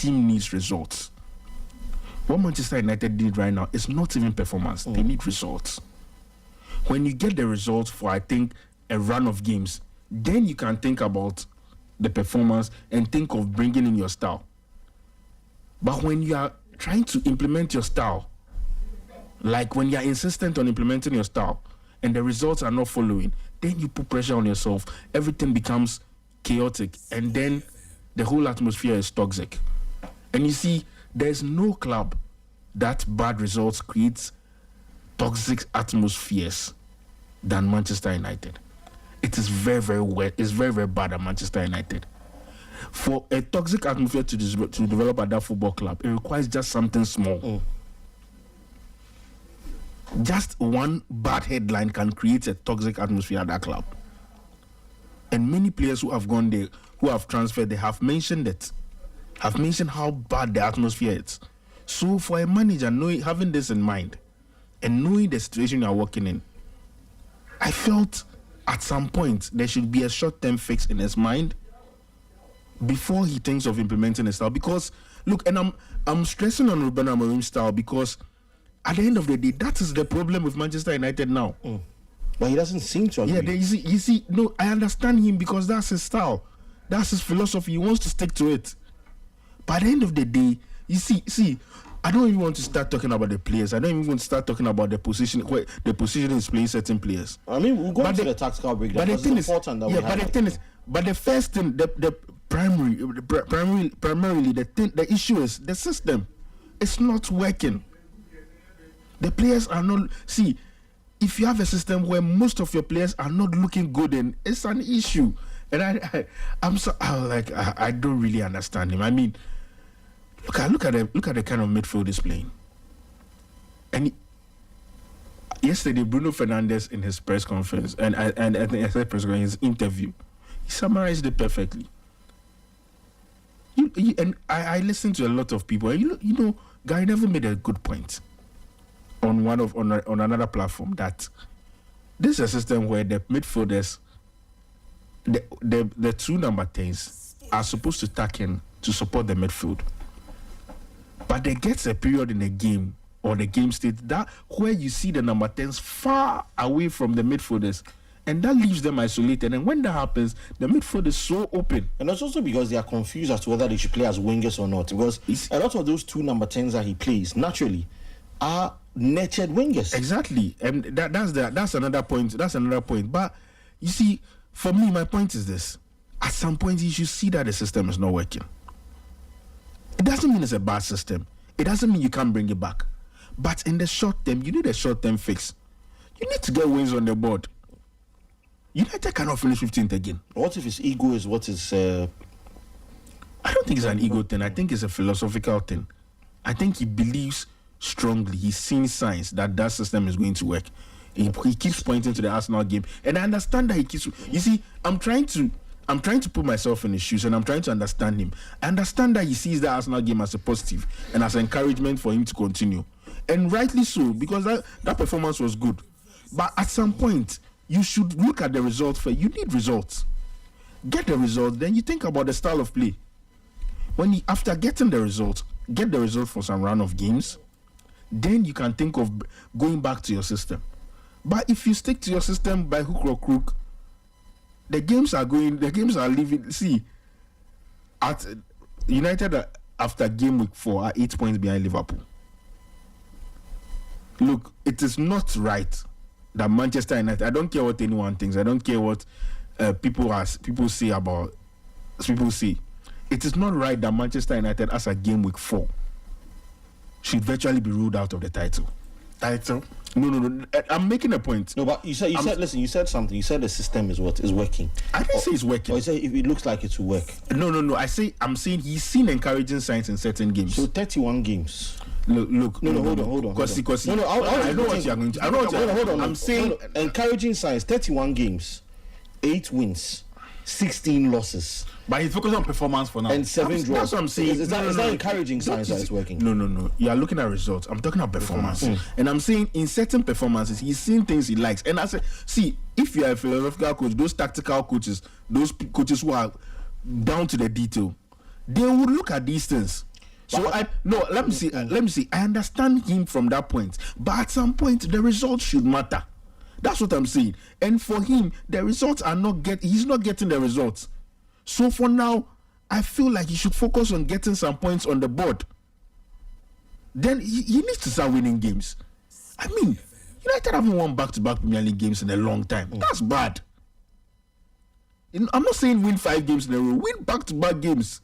team needs results. What Manchester United did right now is not even performance. They need results. When you get the results for, I think, a run of games, then you can think about the performance and think of bringing in your style. But when you are trying to implement your style, like when you are insistent on implementing your style and the results are not following, then you put pressure on yourself. Everything becomes chaotic, and then the whole atmosphere is toxic. And you see, there's no club that bad results creates toxic atmospheres than Manchester United. It is very, very well. It's very, very bad at Manchester United. For a toxic atmosphere to develop at that football club, it requires just something small. Just one bad headline can create a toxic atmosphere at that club. And many players who have gone there, who have transferred, they have mentioned it. Have mentioned how bad the atmosphere is. So for a manager, having this in mind and knowing the situation you are working in, I felt at some point there should be a short-term fix in his mind before he thinks of implementing a style. Because look, and I'm stressing on Ruben Amorim's style because at the end of the day, that is the problem with Manchester United now. But he doesn't seem to agree. Yeah, you see, no, I understand him because that's his style. That's his philosophy. He wants to stick to it. But at the end of the day, you see, I don't even want to start talking about the players. I don't even want to start talking about the position is playing certain players. I mean, we'll go into the tactical breakdown. But the thing is, but the first thing, primarily, the issue is the system. It's not working. The players are not. See, if you have a system where most of your players are not looking good, then it's an issue. And I don't really understand him. I mean, look at the kind of midfield he's playing. And yesterday, Bruno Fernandes in his press conference and his interview, he summarized it perfectly. And I listened to a lot of people. And you know, Gary Neville made a good point on another platform that this is a system where the midfielders, the two number 10s are supposed to tack in to support the midfield. But there gets a period in the game or the game state that where you see the number 10s far away from the midfielders, and that leaves them isolated. And when that happens, the midfield is so open. And that's also because they are confused as to whether they should play as wingers or not. Because a lot of those two number 10s that he plays naturally are nurtured wingers. Exactly, and that's another point. That's another point. But you see, for me, my point is this: at some point, you should see that the system is not working. It doesn't mean it's a bad system. It doesn't mean you can't bring it back. But in the short term, you need a short-term fix. You need to get wins on the board. United cannot finish 15th again. What if his ego is what is? I don't think it's an ego thing. I think it's a philosophical thing. I think he believes strongly. He's seen signs that system is going to work. He keeps pointing to the Arsenal game, and I understand that he keeps. You see, I'm trying to put myself in his shoes, and I'm trying to understand him. I understand that he sees the Arsenal game as a positive and as encouragement for him to continue, and rightly so, because that performance was good. But at some point, you should look at the results first. You need results. Get the results, then you think about the style of play. After getting the results, get the results for some run of games, then you can think of going back to your system. But if you stick to your system by hook or crook, the games are leaving. See, at United after game week 4 are 8 points behind Liverpool. Look, it is not right that Manchester United, I don't care what anyone thinks, I don't care what people say. It is not right that Manchester United as a game week 4 should virtually be ruled out of the title. No. I'm making a point. No, but you said listen, you said something. You said the system is what is working. I didn't say it's working. Or you said it looks like it will work. No. I'm saying he's seen encouraging signs in certain games. So 31 games. Look. No, hold on. Because I know what you're going to. Hold on. I'm saying encouraging signs. 31 games, 8 wins, 16 losses. But he's focused on performance for now. And 7 draws. That's what I'm saying. Is that encouraging signs that it's working? No. You are looking at results. I'm talking about performance. And I'm saying in certain performances, he's seen things he likes. And I say, see, if you are a philosophical coach, those tactical coaches, those coaches who are down to the detail, they would look at these things. So let me see. I understand him from that point, but at some point the results should matter. That's what I'm saying. And for him, the results are not he's not getting the results. So for now, I feel like he should focus on getting some points on the board. Then he needs to start winning games. I mean, United haven't won back-to-back Premier League games in a long time. That's bad. I'm not saying win 5 games in a row. Win back-to-back games.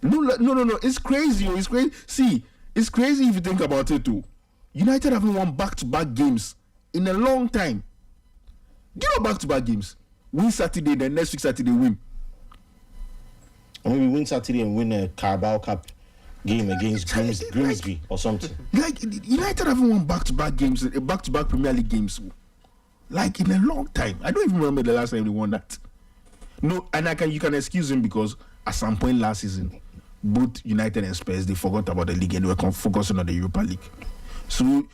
No. It's crazy. It's crazy. See, it's crazy if you think about it too. United haven't won back-to-back games in a long time. Do you know back-to-back games? Win Saturday, then next week Saturday win. Or maybe win Saturday and win a Carabao Cup game against Grimsby or something. Like United haven't won back-to-back games, back-to-back Premier League games, like in a long time. I don't even remember the last time they won that. No, and you can excuse him because at some point last season, both United and Spurs, they forgot about the league and they were focusing on the Europa League. So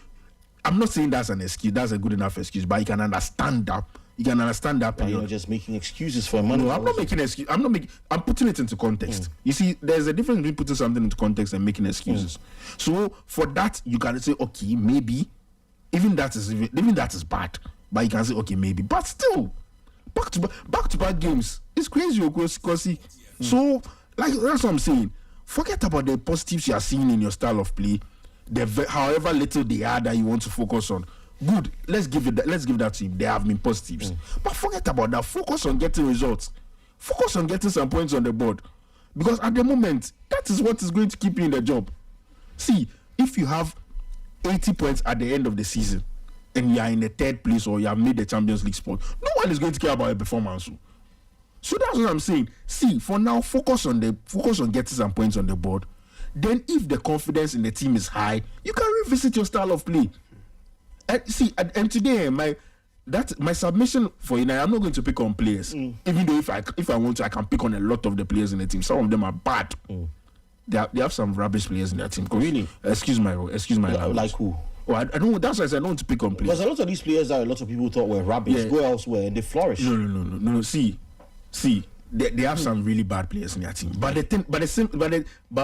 I'm not saying that's an excuse. That's a good enough excuse, but you can understand that. You can understand that. You're just making excuses for a man. No, I'm not making excuses. I'm putting it into context. You see, there's a difference between putting something into context and making excuses. So for that, you can say, okay, maybe, even that is bad. But you can say, okay, maybe. But still, back to back games. It's crazy, because so like that's what I'm saying. Forget about the positives you are seeing in your style of play. However little they are that you want to focus on. Good. Let's give that to him. There have been positives. But forget about that. Focus on getting results. Focus on getting some points on the board. Because at the moment, that is what is going to keep you in the job. See, if you have 80 points at the end of the season and you are in the 3rd place or you have made the Champions League spot, no one is going to care about your performance. So that's what I'm saying. See, for now, focus on getting some points on the board. Then if the confidence in the team is high, you can revisit your style of play. And today my submission for United, I'm not going to pick on players. Even though if I want to, I can pick on a lot of the players in the team. Some of them are bad. They have some rubbish players in their team. Really? Excuse my language. Like who? Oh, I don't. That's why I said I don't want to pick on players. Because a lot of these players that a lot of people thought were rubbish go elsewhere and they flourish. No. See. They have some really bad players in their team, but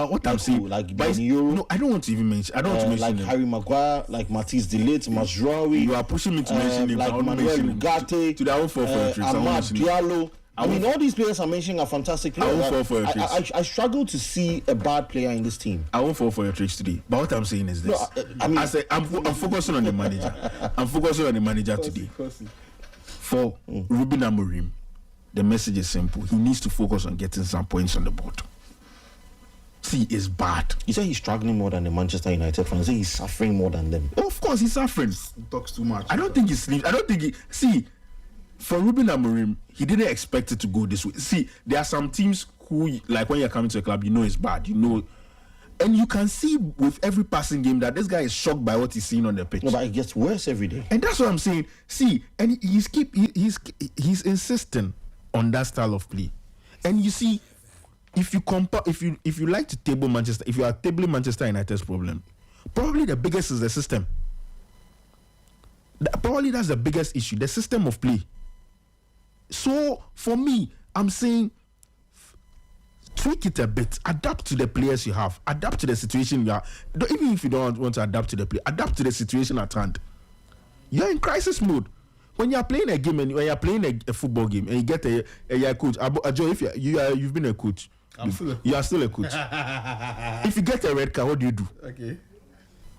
what I'm saying, like Euro, no, I don't want to even mention. I don't want to mention like them. Harry Maguire, like Matisse De Ligt, Mazraoui. You are pushing me to mention him. Like Manuel Ugarte, to their own fall for a trick. Amad Diallo. I mean, all these players I'm mentioning are fantastic players. I won't fall for your tricks. I struggle to see a bad player in this team. I won't fall for your tricks today. But what I'm saying is this. No, I'm focusing on the manager. I'm focusing on the manager today. For Ruben Amorim, the message is simple. He needs to focus on getting some points on the board. See, it's bad. You say he's struggling more than the Manchester United fans. Say he's suffering more than them. Of course, he's suffering. He talks too much. I don't think he sleeps. I don't think he... See, for Ruben Amorim, he didn't expect it to go this way. See, there are some teams who, like when you're coming to a club, you know it's bad. You know... And you can see with every passing game that this guy is shocked by what he's seeing on the pitch. No, but it gets worse every day. And that's what I'm saying. See, and he's insisting on that style of play. And you see, if you like to table Manchester, if you are tabling Manchester United's problem, probably the biggest is the system. Probably that's the biggest issue, the system of play. So for me, I'm saying tweak it a bit, adapt to the players you have, adapt to the situation you are. Even if you don't want to adapt to the play, adapt to the situation at hand. You're in crisis mode. When you're playing a game and when you're playing a football game and you get a coach, Joe, if you've been a coach, you are still a coach. If you get a red card, what do? Okay.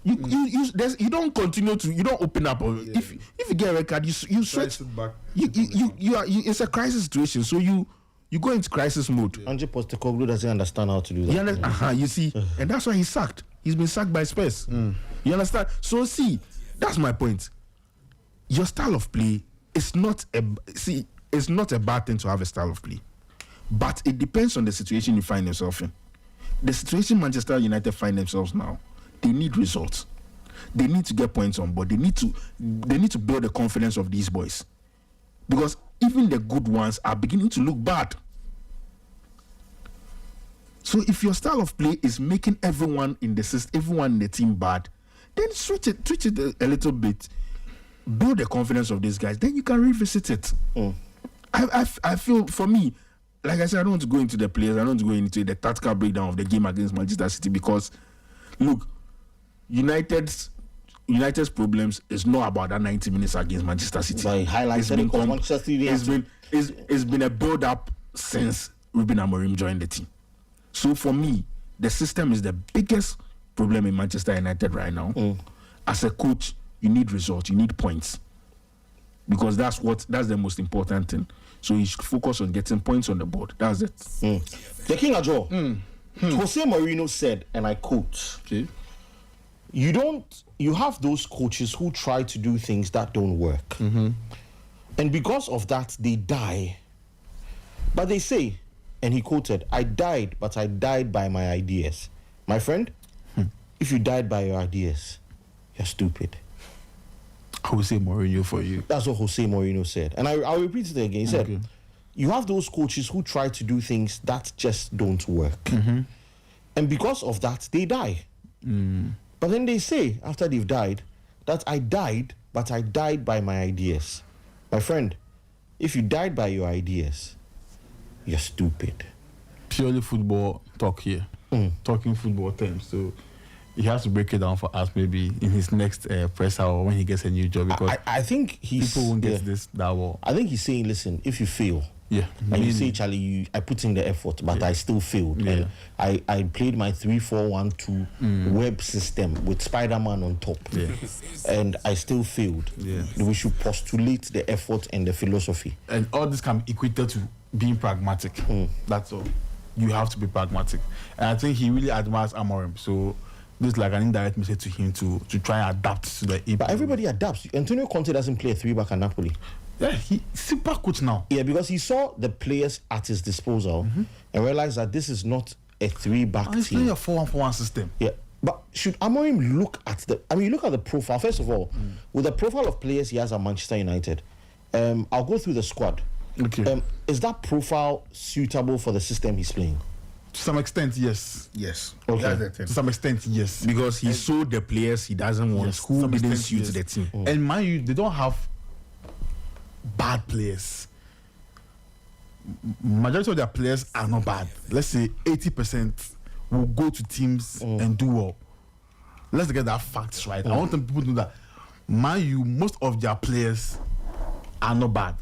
You don't continue to, you don't open up. Yeah. If you get a red card, you switch. It's a crisis situation, so you go into crisis mode. Ange Postecoglou doesn't understand how to do that. You see, and that's why he's sacked. He's been sacked by Spurs. You understand? So see, that's my point. Your style of play is not a bad thing to have a style of play, but it depends on the situation you find yourself in. The situation Manchester United find themselves now, they need results. They need to get points on board. They need to build the confidence of these boys, because even the good ones are beginning to look bad. So if your style of play is making everyone in the team bad, then switch it a little bit. Build the confidence of these guys, then you can revisit it. I feel, for me, like I said, I don't want to go into the players. I don't want to go into the tactical breakdown of the game against Manchester City because, look, United's problems is not about that 90 minutes against Manchester City. By highlighting Manchester City, it's been a build-up since Ruben Amorim joined the team. So for me, the system is the biggest problem in Manchester United right now. As a coach, you need results, you need points, because that's the most important thing. So you should focus on getting points on the board. That's it. The King Ajo, Jose Mourinho said, and I quote, Okay. You have those coaches who try to do things that don't work. And because of that, they die. But they say, and he quoted, I died, but I died by my ideas. My friend, if you died by your ideas, you're stupid. Jose Mourinho for you. That's what Jose Mourinho said. And I'll repeat it again. He said, you have those coaches who try to do things that just don't work. And because of that, they die. But then they say, after they've died, that I died, but I died by my ideas. My friend, if you died by your ideas, you're stupid. Purely football talk here. Talking football terms. So he has to break it down for us maybe in his next press hour when he gets a new job, because I think people won't get this that well. I think he's saying, listen, if you fail, Yeah. and you say, Charlie, I put in the effort, but I still failed. Yeah. And I played my 3-4-1-2 web system with Spider-Man on top. Yeah. And I still failed. Yeah. We should postulate the effort and the philosophy. And all this can be equated to being pragmatic. That's all. You have to be pragmatic. And I think he really admires Amorim. So this is like an indirect message to him to try and adapt to the EPL. But everybody adapts. Antonio Conte doesn't play a 3-back at Napoli. Yeah, he's super coach now. Yeah, because he saw the players at his disposal and realized that this is not a 3-back He's team. playing a 4-1-4-1 system. Yeah, but should Amorim look at look at the profile, first of all, with the profile of players he has at Manchester United. I'll go through the squad. Okay. Is that profile suitable for the system he's playing? To some extent, yes. Yes. Okay. That's the thing. To some extent, yes. Because he sold the players he doesn't want, Yes, to who some didn't extent, suit yes. the team. And mind you, they don't have bad players. Majority of their players are not bad. Let's say 80% will go to teams and do well. Let's get that facts right. I want people to know that, mind you, most of their players are not bad.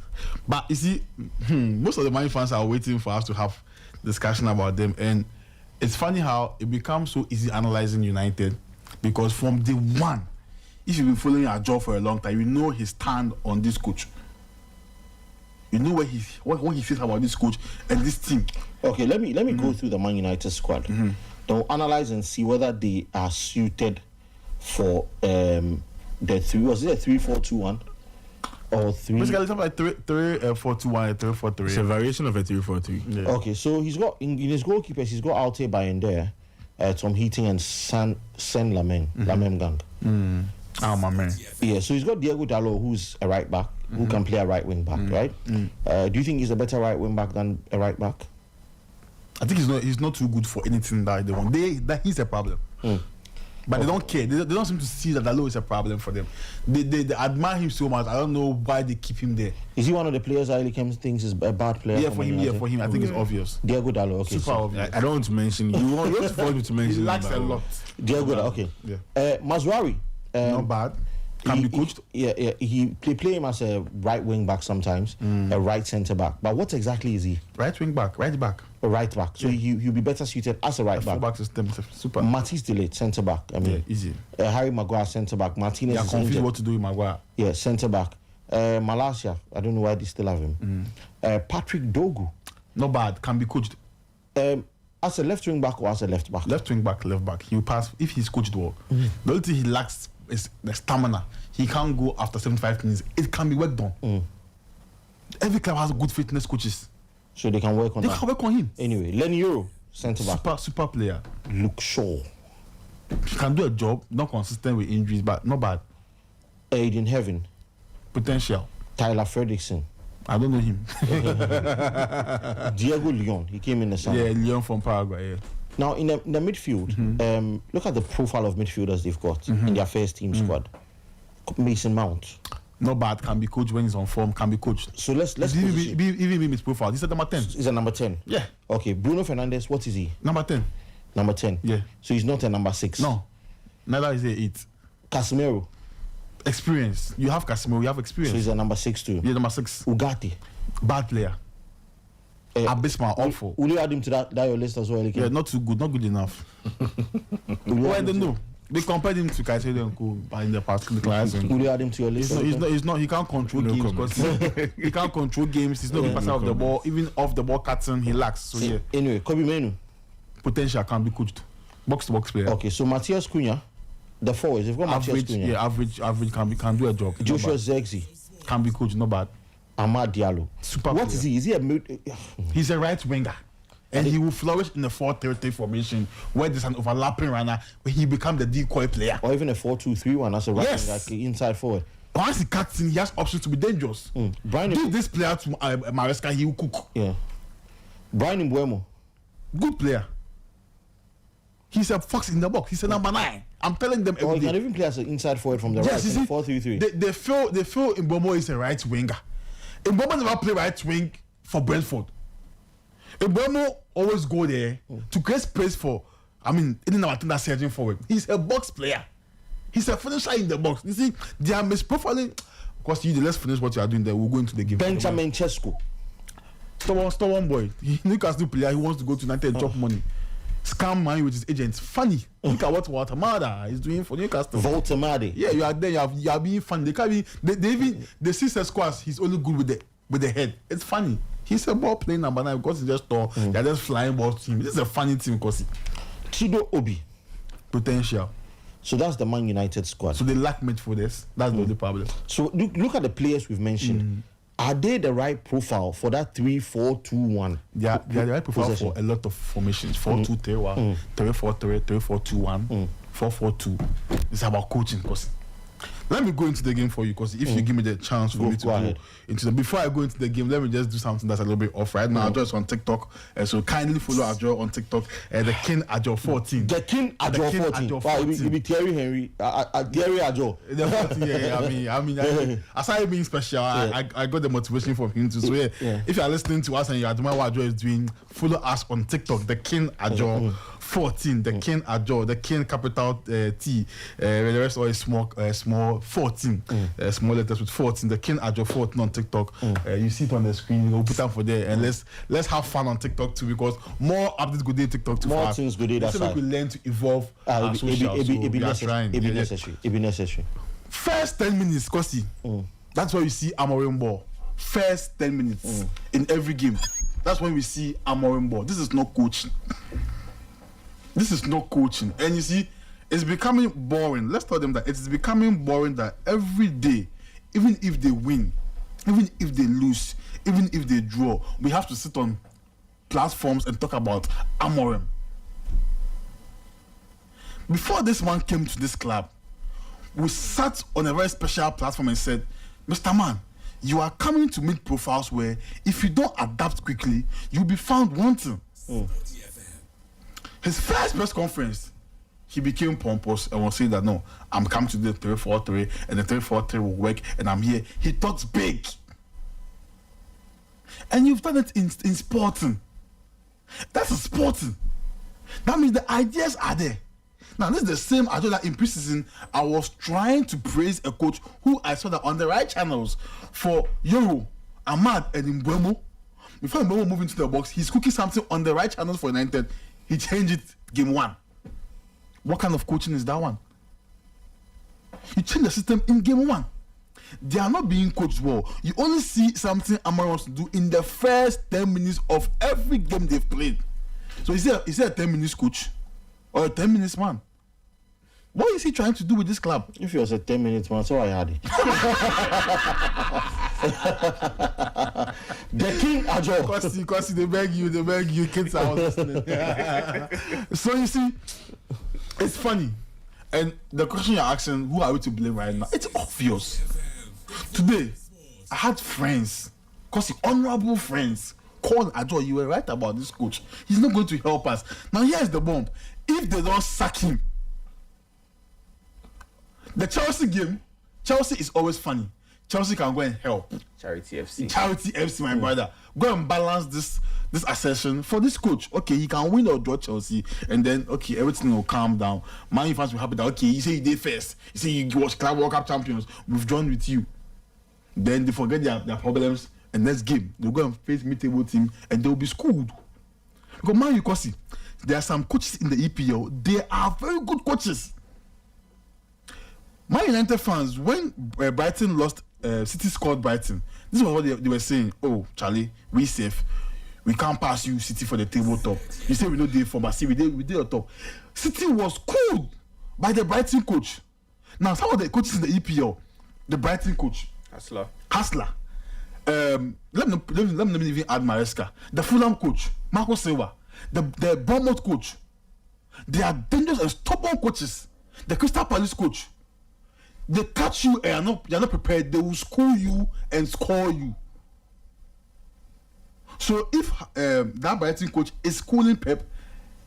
But you see, most of the Man U fans are waiting for us to have discussion about them. And it's funny how it becomes so easy analyzing United, because from day one, if you've been following our job for a long time, you know his stand on this coach. You know what he says about this coach and this team. Okay, let me go through the Man United squad. Then we'll analyze and see whether they are suited for the 3-4-2-1 or 3. Basically, it's like 3-4-2-1, 3-4-3. It's a variation of a 3-4-3. Yeah. Okay, so he's got in his goalkeepers, he's got Alte Bayender, Tom Heating, and Sen Lamem Gang. Oh, my man. Yeah, so he's got Diego Dalot, who's a right back, who can play a right wing back, right? Do you think he's a better right wing back than a right back? I think he's not too good for anything that they want. That he's a problem. But they don't care. They don't seem to see that Dalot is a problem for them. They admire him so much. I don't know why they keep him there. Is he one of the players Ali Kemp thinks is a bad player? Yeah, for him. I think it's obvious. Diego Dalot, okay. Super obvious. I don't want to mention you. You want to force me to mention He him, lacks but- a lot. Diego Dalot, okay. Yeah. Mazraoui. Not bad. Can be coached. They play him as a right wing back sometimes, a right centre back. But what exactly is he? Right wing back, right back. A right back. So he'll be better suited as a right Full back. back system. Super. Matisse Delate, centre back. I mean, Easy. Harry Maguire, centre back. Martinez They are is confused injured. what to do with Maguire. Yeah, centre back. Malasia, I don't know why they still have him. Patrick Dogu, Not bad. Can be coached. as a left wing back or as a left back. Left wing back, left back. He will pass if he's coached well. The only thing he lacks is the stamina. He can't go after 75 minutes. It can be worked on. Every club has good fitness coaches. So they can work on They that. can work on him. Anyway, Len Euro, centre back. Super player. Luke Shaw, He can do a job, not consistent with injuries, but not bad. Aiden Heaven, Potential. Tyler Fredrickson, I don't know him. Diego Leon. He came in the summer. Yeah, Leon from Paraguay. Yeah. Now in the midfield, look at the profile of midfielders they've got in their first team squad. Mason Mount. not bad. Can be coached when he's on form. Can be coached. So let's Even be his profile. He's at number 10. He's a number 10. Yeah. Okay, Bruno Fernandes, what is he? Number 10. Number 10. Yeah. So he's not a number 6. No. Neither is he 8. Casemiro. Experience. You have Casemiro. You have experience. So he's a number 6 too. Yeah, number 6. Ugarte. Bad player. Abysmal, awful. Will you add him to that your list as well? Yeah, not too good. Not good enough. Well, I don't know. They compared him to Caicedo and Co. in the past. Will you add him to your list? He's not. He can't control games because he can't control games. He's not a passer of the ball. Even off the ball cutting, he lacks. So yeah. Anyway, Kobe Menu. Potential can be coached. Box to box player. Okay, so Matthias Cunha, the forwards. They've got Matthias Cunha. Yeah, average can do a job. Joshua Zirkzee can be coached. Not bad. Amad Diallo. Super. What is he? Is he a He's a right winger. And he will flourish in the 4-3-3 formation where there's an overlapping runner where he becomes the decoy player. Or even a 4-2-3-1 as a right winger, inside forward. Once he cuts in, he has options to be dangerous. Give this player to Maresca, he will cook. Yeah. Brian Mbeumo. Good player. He's a fox in the box. He's a number 9. I'm telling them every day. He can even play as an inside forward from the right. You see, 4-3-3. They feel Mbeumo is a right winger. Mbeumo never play right wing for Brentford. Mbeumo always go there to create space for, any number 10 that's searching forward. He's a box player. He's a finisher in the box. You see, they are misprofiling. Because let's finish what you are doing there. We'll go into the game. Benjamin Sesko. Stubborn boy. Newcastle player. He wants to go to United and chop money. Scam money with his agents. Funny. Look at what Watamada is doing for Newcastle. Voltamade. Yeah, you are there. You are being funny. They can't be. They see squads. He's only good with the head. It's funny. He's a ball playing number 9 because he's just tall. They're just flying balls to him. This is a funny team because Chido Obi. Potential. So that's the Man United squad. So they lack midfielders. That's the only problem. So look at the players we've mentioned. Are they the right profile for that 3-4-2-1? They are the right profile for a lot of formations. 4-2-3-1, 3-4-3, 3-4-2-1, 4-4-2. It's about coaching because. Let me go into the game for you because if you give me the chance for me to go into the... Before I go into the game, let me just do something that's a little bit off right now. Ajo is on TikTok, so kindly follow Ajo on TikTok. The King Ajo 14. The King Ajo 14. Wow, you be Thierry Henry. Thierry Ajo. The 14, yeah. Aside being special, I got the motivation from him too. So yeah, if you are listening to us and you admire what Ajo is doing, follow us on TikTok, the King Ajo 14, the King Ajo, the King capital T, the rest all is small 14, small letters with 14, the King Ajo 14 on TikTok. You see it on the screen, we'll put them for there, and let's have fun on TikTok too because more updates go there TikTok too. More things go there. That's why we learn to evolve our social. It be necessary. First 10 minutes, Kosi. That's why we see Amorim ball. First 10 minutes in every game. That's when we see Amorim ball. This is not coaching. This is not coaching. And you see, it's becoming boring. Let's tell them that it is becoming boring that every day, even if they win, even if they lose, even if they draw, we have to sit on platforms and talk about Amorim. Before this man came to this club, we sat on a very special platform and said, Mr. Man, you are coming to meet profiles where if you don't adapt quickly, you'll be found wanting. His first press conference, he became pompous and was saying that no, I'm coming to the 3-4-3 and the 3-4-3 will work and I'm here. He talks big. And you've done it in sporting. That's a sporting. That means the ideas are there. Now, this is the same idea that in preseason, I was trying to praise a coach who I saw that on the right channels for Euro, Ahmad, and Mbeumo. Before Mbeumo moved into the box, he's cooking something on the right channels for United. He changed it game 1. What kind of coaching is that one? You change the system in game 1. They are not being coached well. You only see something Amorim wants to do in the first 10 minutes of every game they've played. So is he a 10 minutes coach or a 10 minutes man? What is he trying to do with this club? If he was a 10 minutes man, so I had it. The King Ajo. Because they beg you, kids are listening. So you see, it's funny. And the question you're asking, who are we to blame right now? It's obvious. Today, I had friends, honorable friends, call Ajo, you were right about this coach. He's not going to help us. Now here's the bomb. If they don't sack him, the Chelsea game, Chelsea is always funny. Chelsea can go and help. Charity FC. Charity FC, my brother. Go and balance this assertion for this coach. Okay, he can win or draw Chelsea, and then okay, everything will calm down. Man U fans will be happy that okay, you say you did first. You say you was Club World Cup champions. We've drawn with you. Then they forget their problems, and next game they'll go and face mid-table team, and they'll be schooled. Because Man U, see, there are some coaches in the EPL. They are very good coaches. Man United fans, when Brighton lost, City scored Brighton. This was what they were saying. Oh, Charlie, we safe. We can't pass you, City, for the tabletop. You say we know day for, but see, we did on top. City was cooled by the Brighton coach. Now, some of the coaches in the EPL, the Brighton coach, Hassler. Let me even add Maresca. The Fulham coach, Marco Silva. The Bournemouth coach. They are dangerous and stubborn coaches. The Crystal Palace coach. They catch you and you're not prepared. They will school you and score you. So if that Brighton coach is schooling Pep,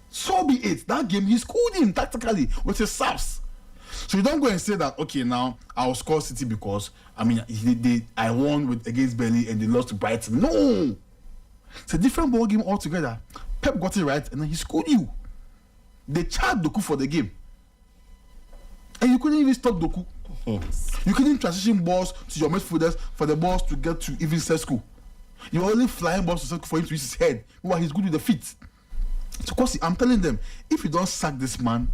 so be it. That game he schooled him tactically with his subs. So you don't go and say that okay now I'll score City because I won against Burnley and they lost to Brighton. No, it's a different ball game altogether. Pep got it right and then he schooled you. They charged Doku for the game, and you couldn't even stop Doku. You couldn't transition balls to your midfielders for the balls to get to even Sesko. You were only flying balls to Sesko for him to use his head. Well, he's good with the feet. So, of course, I'm telling them, if you don't sack this man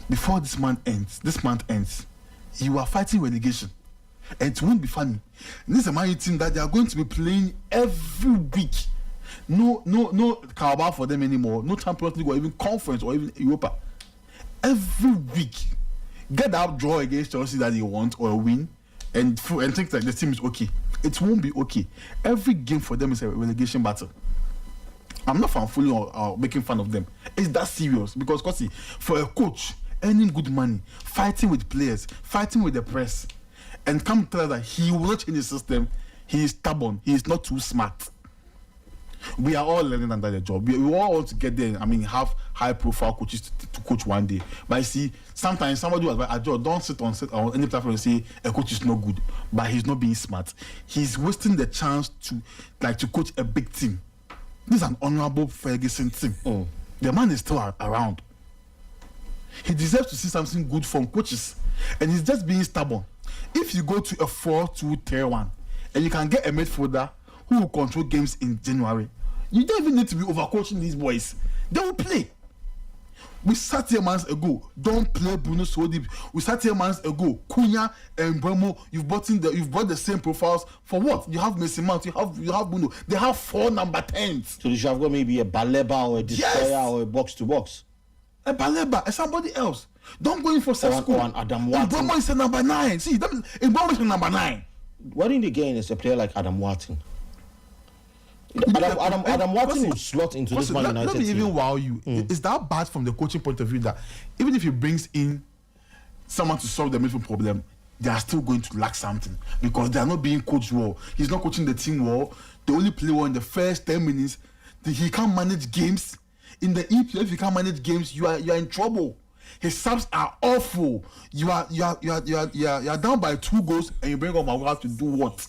before this month ends, you are fighting relegation, and it won't be funny. And this is a Man U team that they are going to be playing every week. No Carabao for them anymore. No Champions League or even Conference or even Europa. Every week. Get that draw against Chelsea that you want or win and think that the team is okay. It won't be okay. Every game for them is a relegation battle. I'm not fanfully or making fun of them. It's that serious because for a coach earning good money, fighting with players, fighting with the press, and come tell us that he will not change the system, he is stubborn, he is not too smart. We are all learning under the job. We all want to get there. Have high-profile coaches to coach one day. But I see, sometimes somebody was like, don't sit on any platform and say a coach is not good, but he's not being smart. He's wasting the chance to coach a big team. This is an honorable Ferguson team. The man is still around. He deserves to see something good from coaches, and he's just being stubborn. If you go to a 4-2-3-1 and you can get a midfielder who will control games in January, you don't even need to be overcoaching these boys. They will play. We sat here months ago. Don't play Bruno so deep. We sat here months ago. Cunha and Bremo, you've brought the same profiles for what? You have Mason Mount, you have Bruno. They have 4 number 10s. So you should have got maybe a Baleba or a Destroyer or a box to box. A Baleba and somebody else. Don't go in for Sesko. Or an Adam Watson. Bremo is a number 9. See, Bremo is a number 9. Why didn't they get in as a player like Adam Watson? Adam Watson will slot into this Man United Let me team. even wow you. Is that bad from the coaching point of view that even if he brings in someone to solve the midfield problem, they are still going to lack something because they are not being coached well. He's not coaching the team well. They only play well in the first 10 minutes. He can't manage games. In the EPL, if you can't manage games, you are in trouble. His subs are awful. You are down by 2 goals and you bring up Maguire to do what?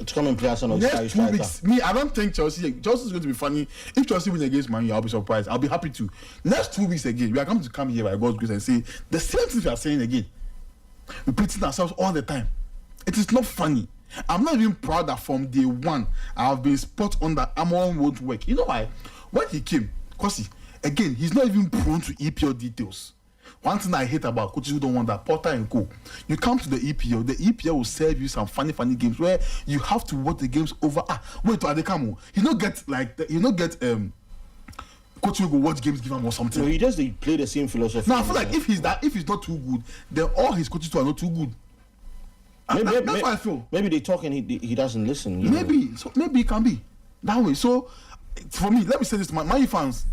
To come and play as an Next 2 weeks, I don't think Chelsea is going to be funny. If Chelsea win against Man U, I'll be surprised. I'll be happy to. Next 2 weeks again, we are going to come here by God's grace and say the same things we are saying again. Repeating ourselves all the time. It is not funny. I'm not even proud that from day one I have been spot on that Amorim won't work. You know why? When he came, because he's not even prone to EPL details. One thing I hate about coaches who don't want that, Potter and co. You come to the EPL will serve you some funny games where you have to watch the games over. Wait, Adekamo, you don't get coach will go watch games, give him or something. No, they play the same philosophy. Now I feel like if he's not too good, then all his coaches are not too good. That's what I feel. Maybe they talk and he doesn't listen. Maybe it can be that way. So for me, let me say this to my fans.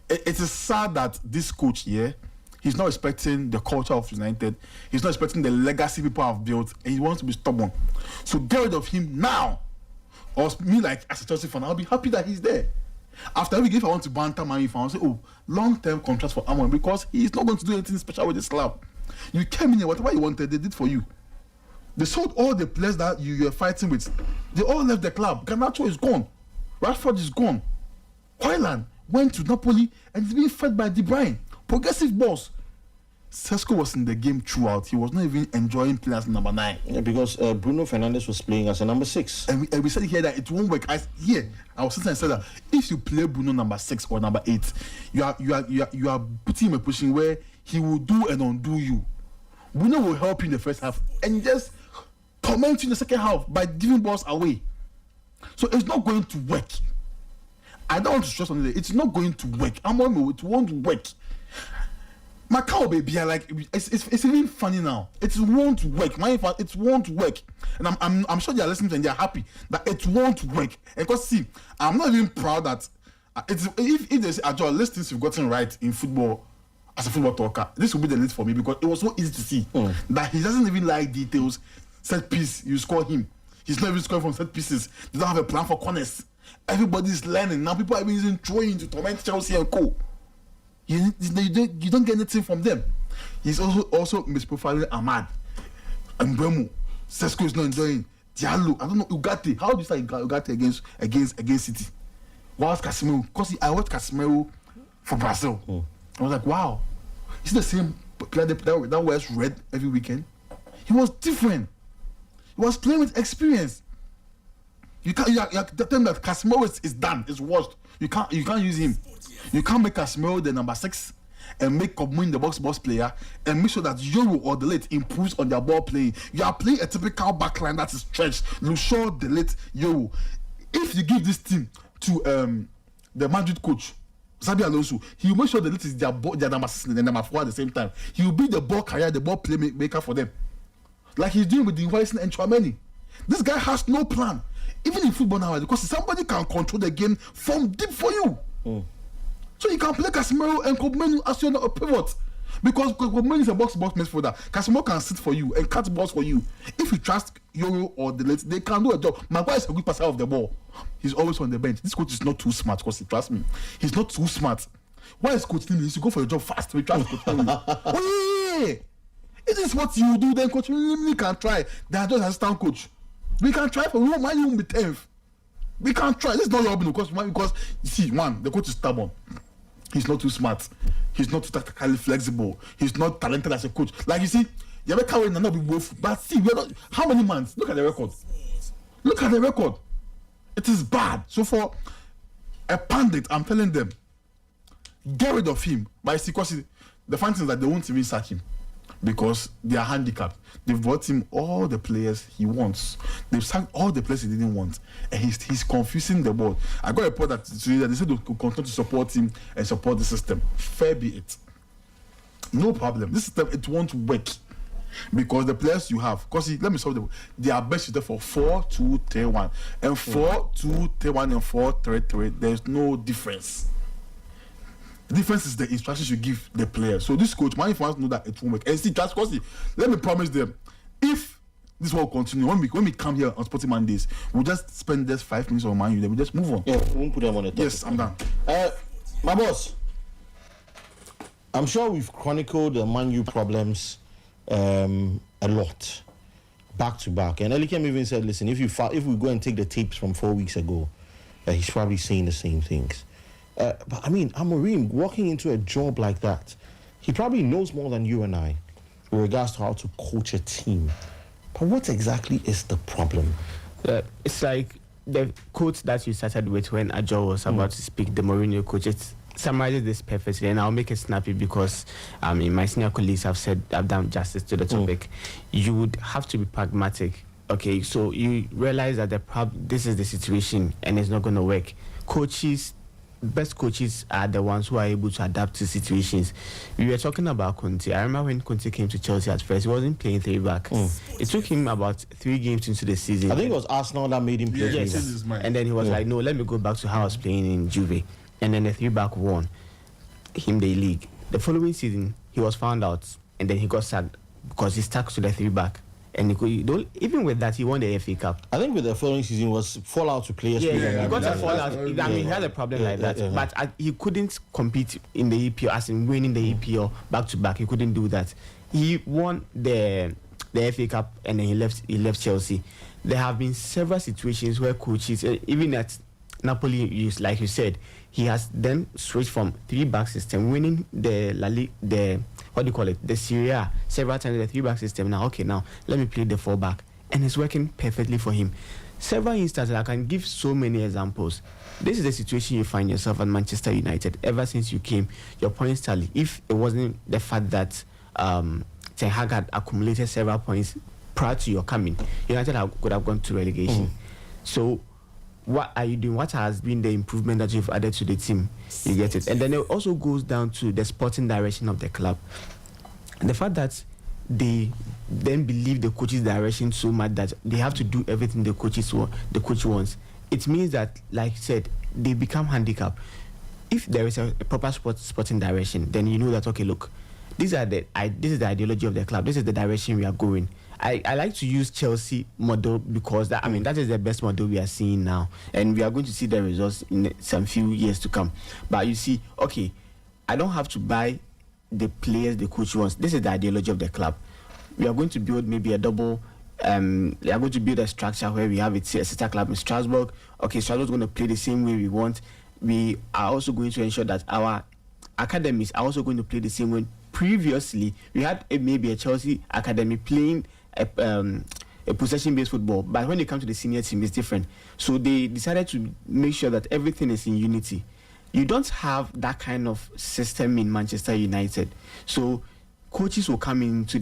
It is sad that this coach here. He's not respecting the culture of United. He's not respecting the legacy people have built, and he wants to be stubborn. So get rid of him now. Or me, as a Chelsea fan, I'll be happy that he's there. After every game, if I want to banter my fan, I'll say, long-term contract for Amorim because he's not going to do anything special with this club. You came in here, whatever you wanted, they did for you. They sold all the players that you were fighting with. They all left the club. Garnacho is gone. Rashford is gone. Højlund went to Napoli and is being fed by De Bruyne. Progressive boss. Sesko was in the game throughout. He was not even enjoying playing as number 9. Yeah, because Bruno Fernandes was playing as a number 6. And we said here that it won't work. I was sitting and said that if you play Bruno number 6 or number 8, you are putting him in a position where he will do and undo you. Bruno will help you in the first half and just torment you in the second half by giving balls away. So it's not going to work. I don't want to stress on it. It's not going to work. It won't work. Macau baby, it's even funny now. It won't work. It won't work, and I'm sure they are listening and they are happy that it won't work. And because see, I'm not even proud that if they say Ajo, list things you've gotten right in football as a football talker, this will be the list for me because it was so easy to see that he doesn't even like details. Set piece, you score him. He's not even scoring from set pieces. They don't have a plan for corners. Everybody's learning now. People are even using throwing to torment Chelsea and co. You don't get anything from them. He's also misprofiling Ahmad and Bremo. Sesko is not enjoying Diallo. I don't know Ugarte. How do you start Ugarte against City? Whilst Casemiro, because I watched Casemiro for Brazil. I was like, wow, is it the same player that wears red every weekend? He was different. He was playing with experience. You can't tell him that Casemiro is done. It's washed. You can't use him. You can't make Casemiro the number 6 and make Coburn the box player and make sure that Euro or Delete improves on their ball playing. You are playing a typical backline that is stretched. Lucio, Delete, Euro. If you give this team to the Madrid coach, Xabi Alonso, he will make sure Delete is their number 6 and their number 4 at the same time. He will be the ball carrier, the ball playmaker for them. Like he's doing with the Wilson and Chouameni. This guy has no plan. Even in football now, because somebody can control the game from deep for you. So you can play Casemiro and Coburn as your pivot. Because Coburn is a box midfielder. Casemiro can sit for you and cut balls for you. If you trust Euro or Delete, they can do a job. Maguire is a good passer of the ball. He's always on the bench. This coach is not too smart, because he trusts me. He's not too smart. Why is Coach Lily? He should go for a job fast. We trust Coach Lily. Oh yeah! It is what you do, then Coach Lily can try. They are just assistant coach. We can try for why you won't be 10th. We can't try. This is not your because you see, the coach is stubborn. He's not too smart. He's not too tactically flexible. He's not talented as a coach. Like you see, Yabeka will not be both. But see, we're not. How many months? Look at the record. Look at the record. It is bad. So for a pundit, I'm telling them, get rid of him. But see, because the funny thing is that they won't even sack him because they are handicapped. They've brought him all the players he wants. They've sacked all the players he didn't want, and he's confusing the board. I got a report that they said they could continue to support him and support the system. Fair be it. No problem. This system, it won't work because the players you have. Because let me solve they are best suited for 4-2-3-1 and 4-2-3-1 and 4-3-3. There's no difference. The difference is the instructions you give the player. So this coach, my fans know that it won't work. And see, just because let me promise them, if this will continue, when we come here on Sporting Mondays, we'll just spend just 5 minutes on Man U, then we just move on. Yeah, we won't put them on the topic. Yes, I'm done. My boss, I'm sure we've chronicled the Man U problems a lot, back to back. And Elikem even said, listen, if we go and take the tapes from 4 weeks ago, he's probably saying the same things. But I mean, Amorim, walking into a job like that, he probably knows more than you and I with regards to how to coach a team. But what exactly is the problem? It's like the quote that you started with when Ajo was about to speak, the Mourinho quote. It summarizes this perfectly, and I'll make it snappy because my senior colleagues have done justice to the topic. You would have to be pragmatic. Okay, so you realize that this is the situation and it's not going to work. Best coaches are the ones who are able to adapt to situations. We were talking about Conte. I remember when Conte came to Chelsea at first, he wasn't playing 3 back. It took him about 3 games into the season. I think it was Arsenal that made him play. Yes. And then he was like, no, let me go back to how I was playing in Juve. And then the 3 back won him the league. The following season, he was found out, and then he got sacked because he stuck to the 3 back. And even with that, he won the FA Cup. I think with the following season was fallout to players. He got a fallout. He had a problem like that. But he couldn't compete in the EPL, as in winning the EPL back to back. He couldn't do that. He won the the FA Cup and then he left Chelsea. There have been several situations where coaches, even at Napoli, like you said, he has then switched from 3-back system, winning the what do you call it, the Serie A several times, the 3-back system. Now, okay, now let me play the 4-back, and it's working perfectly for him. Several instances, I can give so many examples. This is the situation you find yourself at Manchester United. Ever since you came, your points tally, if it wasn't the fact that Ten Hag had accumulated several points prior to your coming, United could have gone to relegation. So what are you doing? What has been the improvement that you've added to the team? You get it. And then it also goes down to the sporting direction of the club. And the fact that they then believe the coach's direction so much that they have to do everything the coach wants. It means that, like I said, they become handicapped. If there is a proper sporting direction, then you know that, okay, look, this is the ideology of the club. This is the direction we are going. I like to use Chelsea model because that is the best model we are seeing now, and we are going to see the results in some few years to come. But you see, okay, I don't have to buy the players the coach wants. This is the ideology of the club. We are going to build maybe a double. We are going to build a structure where we have a sister club in Strasbourg. Okay, Strasbourg is going to play the same way we want. We are also going to ensure that our academies are also going to play the same way. Previously, we had maybe a Chelsea academy playing a possession-based football, but when they come to the senior team, it's different. So they decided to make sure that everything is in unity. You don't have that kind of system in Manchester United. So coaches will come into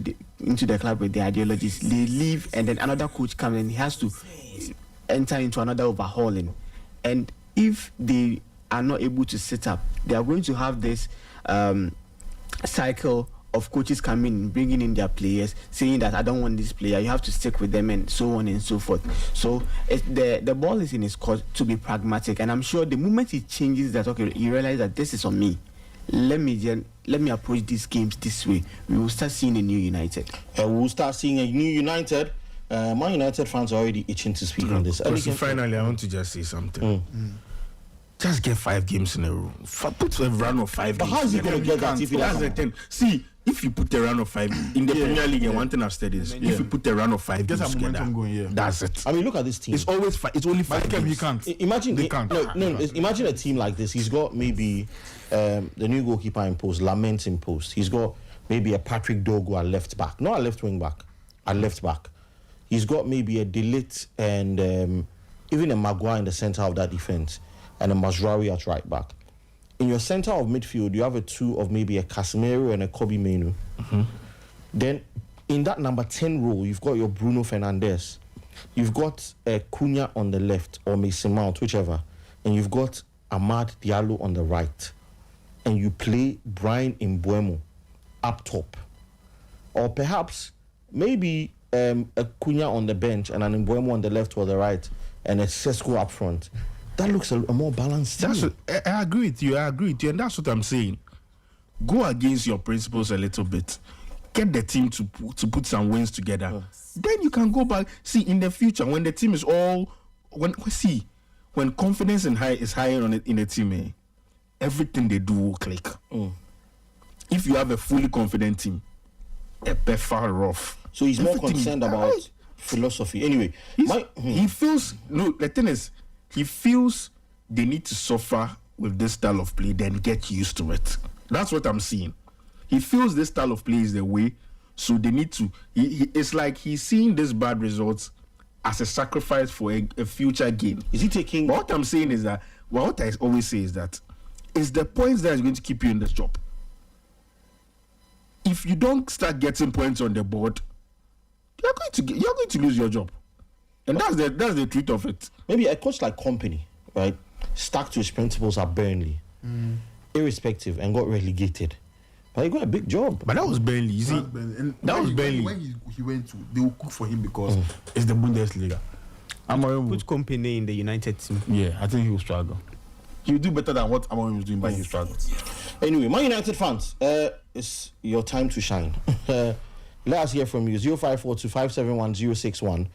the club with their ideologies. They leave, and then another coach comes, and he has to enter into another overhauling. And if they are not able to sit up, they are going to have this cycle of coaches coming, bringing in their players, saying that I don't want this player, you have to stick with them, and so on and so forth. So the ball is in his court to be pragmatic, and I'm sure the moment he changes that, okay, you realize that this is on me. Let me approach these games this way. We will start seeing a new United. We will start seeing a new United. Man United fans are already itching to speak on this. Finally, I want to just say something. Just get 5 games in a row. Put a run of 5 but games. how is he going to get that if he That's the thing. See, if you put a run of 5 in the Premier League, and one thing I've said is, if you put a run of 5 Get games some together, momentum going, that's it. I mean, look at this team. It's always it's only 5 But he games. can't. Imagine They can't. Imagine a team like this. He's got maybe the new goalkeeper in post, Lament in post. He's got maybe a Patrick Dogo at left back, not a left wing back, at left back. He's got maybe a Delete and even a Maguire in the center of that defense, and a Mazraoui at right back. In your center of midfield, you have a 2 of maybe a Casemiro and a Kobe Mainoo. Then in that number 10 role, you've got your Bruno Fernandes. You've got Cunha on the left, or Mason Mount, whichever. And you've got Amad Diallo on the right. And you play Brian Mbeumo up top. Or perhaps maybe a Cunha on the bench and an Mbeumo on the left or the right, and a Sesko up front. That looks a more balanced team. I agree with you, and that's what I'm saying. Go against your principles a little bit. Get the team to put some wins together. Then you can go back. See, in the future, when the team is all... When confidence is higher in a team, everything they do will click. If you have a fully confident team, a bit far off. So he's more concerned about philosophy. Anyway, he feels... No, the thing is, he feels they need to suffer with this style of play, then get used to it. That's what I'm seeing. He feels this style of play is the way, so they need to... It's like he's seeing these bad results as a sacrifice for a future gain. Is he taking... But what I'm saying is that... what I always say is that it's the points that is going to keep you in this job. If you don't start getting points on the board, you're going to lose your job. And that's the truth of it. Maybe a coach like Company, right, stuck to his principles at Burnley, irrespective, and got relegated. But he got a big job. But that was Burnley, you see. That was Burnley. When he went to, they will cook for him because it's the Bundesliga. Amorim Put Company in the United team. Yeah, I think he will struggle. He'll do better than what Amorim was doing, but he'll struggle. Anyway, Man United fans, it's your time to shine. Let us hear from you. 0542 571 061.